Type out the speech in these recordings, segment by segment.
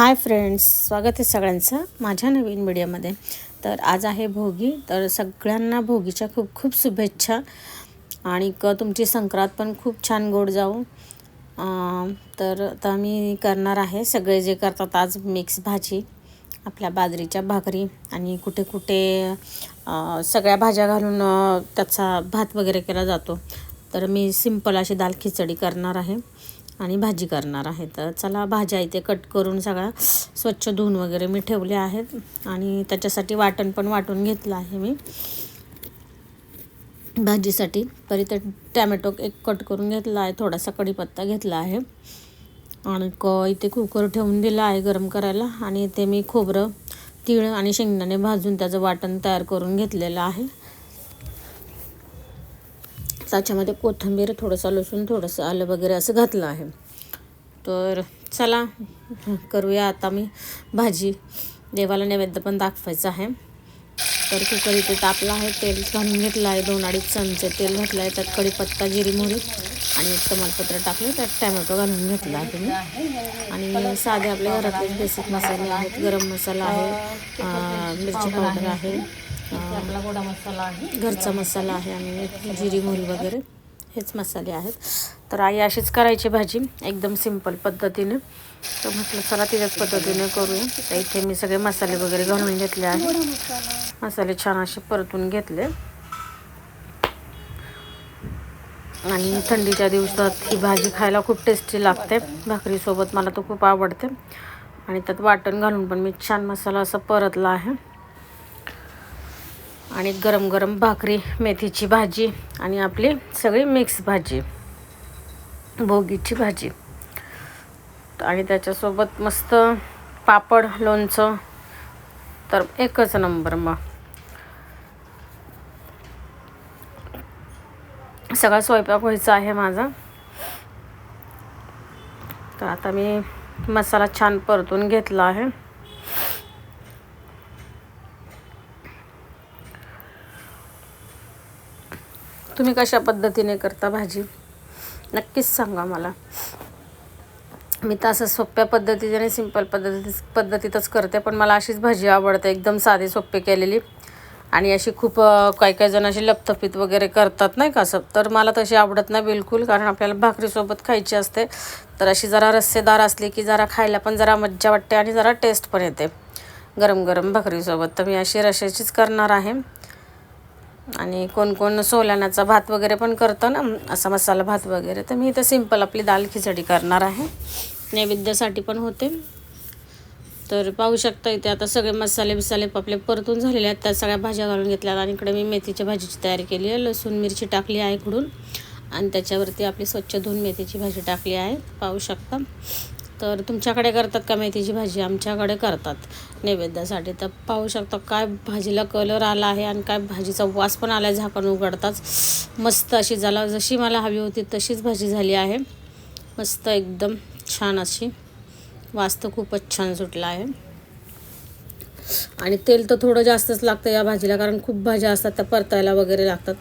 Hi friends, स्वागत आहे सगळ्यांचं माझ्या नवीन व्हिडिओमध्ये. तर आज आहे भोगी. तर सगळ्यांना भोगीच्या खूप खूप शुभेच्छा आणि तुमची संक्रांत पण खूप छान गोड जाऊ. तर आता मी करणार आहे सगळे जे करतात आज मिक्स भाजी, आपल्या बाजरीच्या भाकरी आणि कुठे कुठे सगळ्या भाज्या घालून त्याचा भात वगैरे केला जातो. तर मी सिंपल अशी दाल खिचडी करणार आहे आणि भाजी करणार आहे. तर चला, भाज्या इथे कट करून सगळ्या स्वच्छ धुवून वगैरे मी ठेवले आहेत आणि त्याच्यासाठी वाटण पण वाटून घेतलं आहे मी भाजीसाठी. तर इथे टॅमॅटो एक कट करून घेतला आहे, थोडासा कढीपत्ता घेतला आहे आणि इथे कुकर ठेवून दिला आहे गरम करायला. आणि इथे मी खोबरं, तीळ आणि शेंगदाणे भाजून त्याचं वाटण तयार करून घेतलेलं आहे. त्याच्यामध्ये कोथिंबीर, थोडंसं लसूण, थोडंसं आलं वगैरे असं घातलं आहे. तर चला करूया आता मी भाजी. देवाला नैवेद्य पण दाखवायचं आहे. तर कुकर इथे तापला आहे, तेल घालून घेतलं आहे, 2-2.5 चमचे तेल घातलं आहे. त्यात कढीपत्ता, जिरी, मोहरी आणि तमालपत्र टाकले. त्यात टॅमॅटो घालून घेतला आहे मी. आणि साधे आपल्या घरातले बेसिक मसाले आहेत. गरम मसाला आहे, मिरची पावडर आहे, आपला गोडा मसाला आहे, घरचा मसाला आहे आणि जिरी, मोहरी वगैरे हेच मसाले आहेत. तर आई अशीच करायची भाजी एकदम सिंपल पद्धतीने. तर म्हटलं चला तिच्याच पद्धतीने करूया. तर इथे मी सगळे मसाले वगैरे घालून घेतले आहेत. मसाले छान असे परतून घेतले. आणि थंडीच्या दिवसात ही भाजी खायला खूप टेस्टी लागते, भाकरीसोबत मला तो खूप आवडते. आणि त्यात वाटण घालून पण मी छान मसाला असा परतला आहे. आणि गरम गरम भाकरी, मेथीची भाजी आणि आपली सगळी मिक्स भाजी, भोगीची भाजी. आणि त्याच्यासोबत मस्त पापड, लोणचं, तर एकच नंबर. मग सगळा स्वयंपाक व्हायचा आहे माझा. तर आता मी मसाला छान परतून घेतला आहे. तुम्ही कशा पद्धतीने करता भाजी नक्कीच सांगा मला. मी तर असं सोप्या पद्धतीने, सिंपल पद्धतीतच करते, पण मला अशीच भाजी आवडते, एकदम साधी सोपी केलेली. आणि अशी खूप काही जण अशी लपथपीत वगैरे करतात नाही का असं, तर मला तशी आवडत नाही बिलकुल. कारण आपल्याला भाकरीसोबत खायची असते. तर अशी जरा रस्सेदार असली की जरा खायला पण जरा मज्जा वाटते आणि जरा टेस्ट पण येते गरम गरम भाकरीसोबत. तर मी अशी रश्श्याचीच करणार आहे. आणि कोण कोण सोलाण्याचा भात वगैरे पण करतं ना, असा मसाला भात वगैरे. तर मी इथं सिंपल आपली दाल खिचडी करणार आहे, नैवेद्यासाठी पण होते. तर पाहू शकता इथे आता सगळे मसाले आपले परतून झालेले आहेत. त्यात सगळ्या भाज्या घालून घेतल्यात. आणि इकडे मी मेथीच्या भाजीची तयारी केली आहे. लसूण, मिरची टाकली आहे इकडून आणि त्याच्यावरती आपली स्वच्छ धुवून मेथीची भाजी टाकली आहे, पाहू शकता. तर तुमच्याकडे करतात का मेथीची भाजी? आमच्याकडे करतात नैवेद्यासाठी. तर पाहू शकता काय भाजीला कलर आला आहे आणि काय भाजीचा वास पण आला आहे झाकण उघडताच. मस्त अशी झाला, जशी मला हवी होती तशीच भाजी झाली आहे. मस्त एकदम छान अशी, वास तर खूपच छान सुटला आहे. आणि तेल तर थोडं जास्तच लागतं या भाजीला, कारण खूप भाज्या असतात त्या परतायला वगैरे लागतात.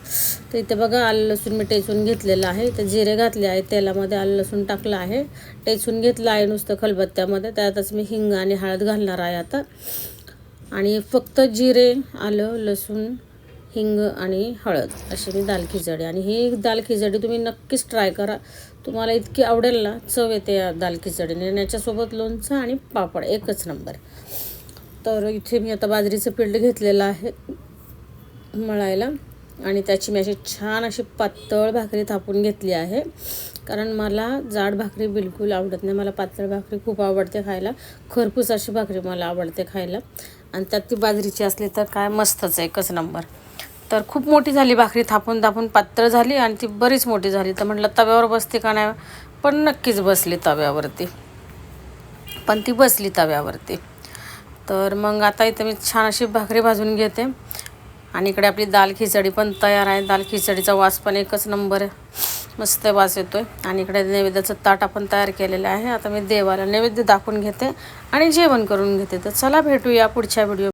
तर इथे बघा आलं लसूण मी टेचून घेतलेलं आहे. इथे जिरे घातले आहे, तेलामध्ये आलं लसूण टाकलं आहे, टेचून घेतलं आहे नुसतं खलबत्त्यामध्ये. त्यातच मी हिंग आणि हळद घालणार आहे आता. आणि फक्त जिरे, आलं, लसूण, हिंग आणि हळद अशी मी दाल खिचडी. आणि ही दाल खिचडी तुम्ही नक्कीच ट्राय करा, तुम्हाला इतकी आवडेल ना, चव येते या दाल खिचडीने. आणि याच्यासोबत लोणचं आणि पापड एकच नंबर. तर इथे मी आता बाजरीचं पीठ घेतलेलं आहे मळायला आणि त्याची मी अशी छान अशी पातळ भाकरी थापून घेतली आहे. कारण मला जाड भाकरी बिलकुल आवडत नाही, मला पातळ भाकरी खूप आवडते खायला. खरपूस अशी भाकरी मला आवडते खायला. आणि त्यात ती बाजरीची असली तर काय मस्तच, एकच नंबर. तर खूप मोठी झाली भाकरी, थापून पातळ झाली आणि ती बरीच मोठी झाली. तर म्हटलं तव्यावर बसते का नाही, पण नक्कीच बसली तव्यावरती, पण ती बसली तव्यावरती. तर मग आता इथे मी छान अशी भाकरी भाजून घेते. आणि इकडे आपली दाल खिचडी पण तयार आहे. दाल खिचडीचा वास पण एकच नंबर आहे, मस्त वास येतो आहे. आणि इकडे नैवेद्याचं ताट आपण तयार केलेलं आहे. आता मी देवाला नैवेद्य दाखवून घेते आणि जेवण करून घेते. तर चला भेटूया पुढच्या व्हिडिओ.